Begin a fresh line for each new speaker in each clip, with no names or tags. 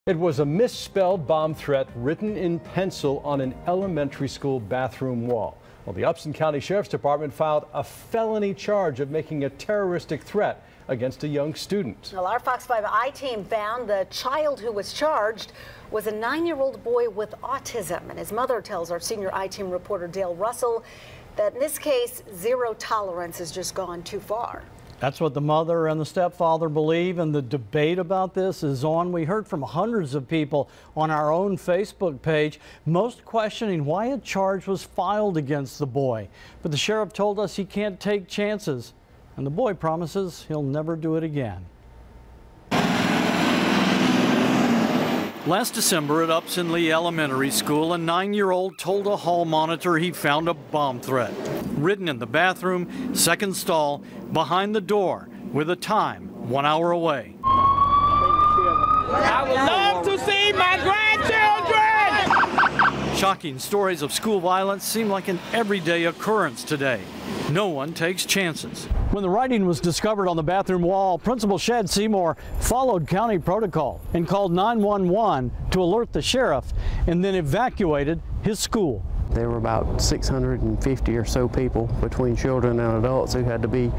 It was a misspelled bomb threat written in pencil on an elementary school bathroom wall. Well, the Upson County Sheriff's Department filed a felony charge of making a terroristic threat against a young student.
Well, our Fox 5 I-team found the child who was charged was a 9-year-old boy with autism, and his mother tells our senior I-team reporter Dale Russell that in this case, zero tolerance has just gone too far.
That's what the mother and the stepfather believe, and the debate about this is on. We heard from hundreds of people on our own Facebook page, most questioning why a charge was filed against the boy. But the sheriff told us he can't take chances, and the boy promises he'll never do it again. Last December at Upson Lee Elementary School, a 9-year-old told a hall monitor he found a bomb threat written in the bathroom, second stall, behind the door, with a time 1 hour away.
I would love to see my grandchildren!
Shocking stories of school violence seem like an everyday occurrence today. No one takes chances. When the writing was discovered on the bathroom wall, Principal Shad Seymour followed county protocol and called 911 to alert the sheriff and then evacuated his school.
There were about 650 or so people between children and adults who had to be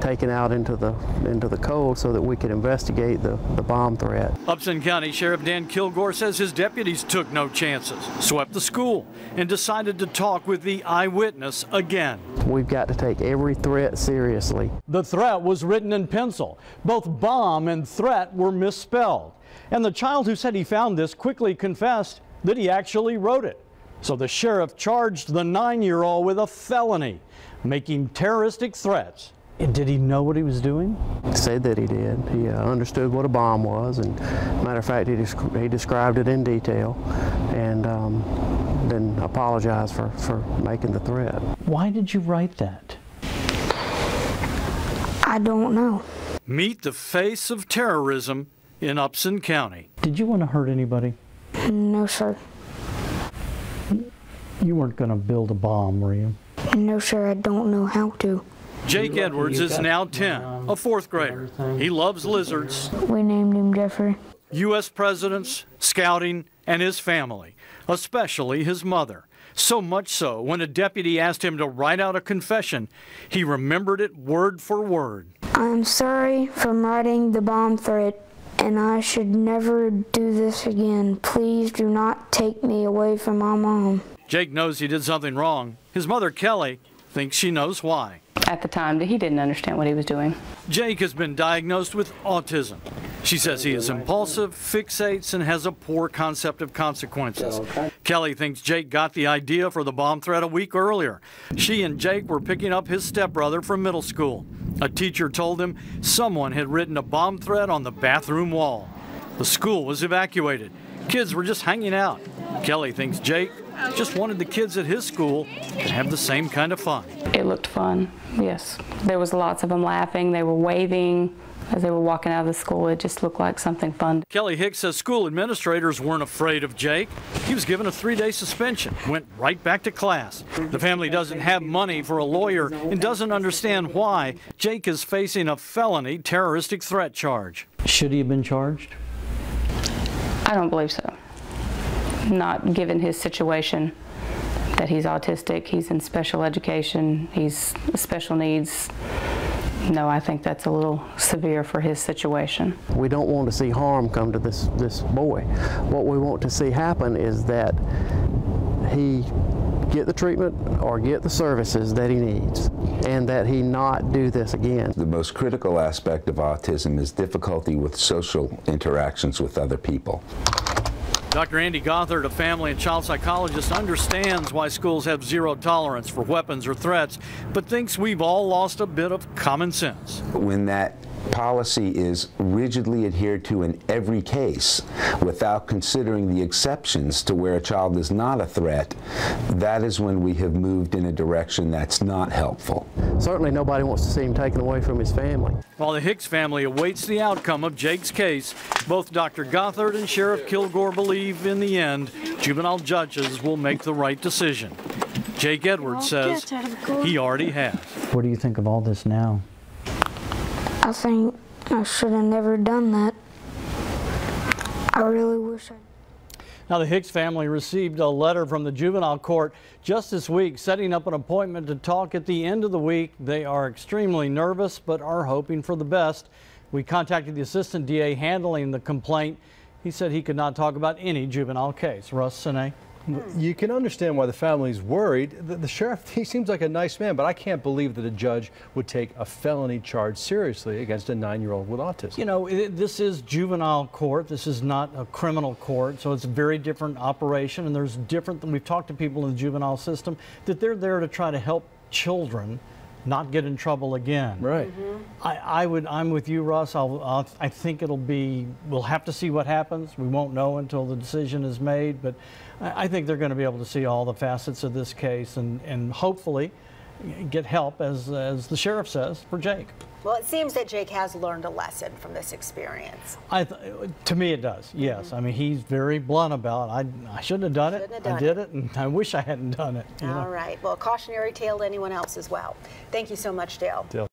taken out into the cold so that we could investigate the bomb threat.
Upson County Sheriff Dan Kilgore says his deputies took no chances, swept the school, and decided to talk with the eyewitness again.
We've got to take every threat seriously.
The threat was written in pencil. Both bomb and threat were misspelled. And the child who said he found this quickly confessed that he actually wrote it. So the sheriff charged the 9-year-old with a felony, making terroristic threats. Did he know what he was doing?
He said that he did. He understood what a bomb was, and matter of fact, he described it in detail, and then apologized for making the threat.
Why did you write that?
I don't know.
Meet the face of terrorism in Upson County. Did you want to hurt anybody?
No, sir.
You weren't going to build a bomb, were you?
No, sir, I don't know how to.
Jake Edwards is now 10, a 4th grader. He loves lizards,
We named him Jeffrey.
U.S. presidents, scouting, and his family, especially his mother. So much so, when a deputy asked him to write out a confession, he remembered it word for word.
I'm sorry for writing the bomb threat, and I should never do this again. Please do not take me away from my mom.
Jake knows he did something wrong. His mother, Kelly, thinks she knows why.
At the time, he didn't understand what he was doing.
Jake has been diagnosed with autism. She says he is impulsive, fixates, and has a poor concept of consequences. Kelly thinks Jake got the idea for the bomb threat a week earlier. She and Jake were picking up his stepbrother from middle school. A teacher told him someone had written a bomb threat on the bathroom wall. The school was evacuated. Kids were just hanging out. Kelly thinks Jake just wanted the kids at his school to have the same kind of fun.
It looked fun, yes. There was lots of them laughing. They were waving as they were walking out of the school. It just looked like something fun.
Kelly Hicks says school administrators weren't afraid of Jake. He was given a 3-day suspension, went right back to class. The family doesn't have money for a lawyer and doesn't understand why Jake is facing a felony terroristic threat charge. Should he have been charged?
I don't believe so. Not given his situation, that he's autistic, he's in special education, he's special needs. No, I think that's a little severe for his situation.
We don't want to see harm come to this boy. What we want to see happen is that he get the treatment or get the services that he needs, and that he not do this again.
The most critical aspect of autism is difficulty with social interactions with other people.
Dr. Andy Gothard, a family and child psychologist, understands why schools have zero tolerance for weapons or threats, but thinks we've all lost a bit of common sense.
When that policy is rigidly adhered to in every case without considering the exceptions to where a child is not a threat, that is when we have moved in a direction that's not helpful.
Certainly nobody wants to see him taken away from his family.
While the Hicks family awaits the outcome of Jake's case, both Dr. Gothard and Sheriff Kilgore believe in the end juvenile judges will make the right decision. Jake Edwards says he already has. What do you think of all this now?
I think I should have never done that. I really wish I.
Now, the Hicks family received a letter from the juvenile court just this week, setting up an appointment to talk at the end of the week. They are extremely nervous, but are hoping for the best. We contacted the assistant DA handling the complaint. He said he could not talk about any juvenile case. Russ, Sine?
You can understand why the family's worried. The sheriff, he seems like a nice man, but I can't believe that a judge would take a felony charge seriously against a 9-year-old with autism.
You know, this is juvenile court. This is not a criminal court, so it's a very different operation. And there's different, we've talked to people in the juvenile system, that they're there to try to help children not get in trouble again.
Right.
I'm with you, Russ. I think we'll have to see what happens. We won't know until the decision is made, but I think they're going to be able to see all the facets of this case and hopefully get help, as the sheriff says, for Jake.
Well, it seems that Jake has learned a lesson from this experience.
To me, it does, yes. I mean, he's very blunt about it. I shouldn't have done it. I did it, and I wish I hadn't done it.
All right. Well, a cautionary tale to anyone else as well. Thank you so much, Dale.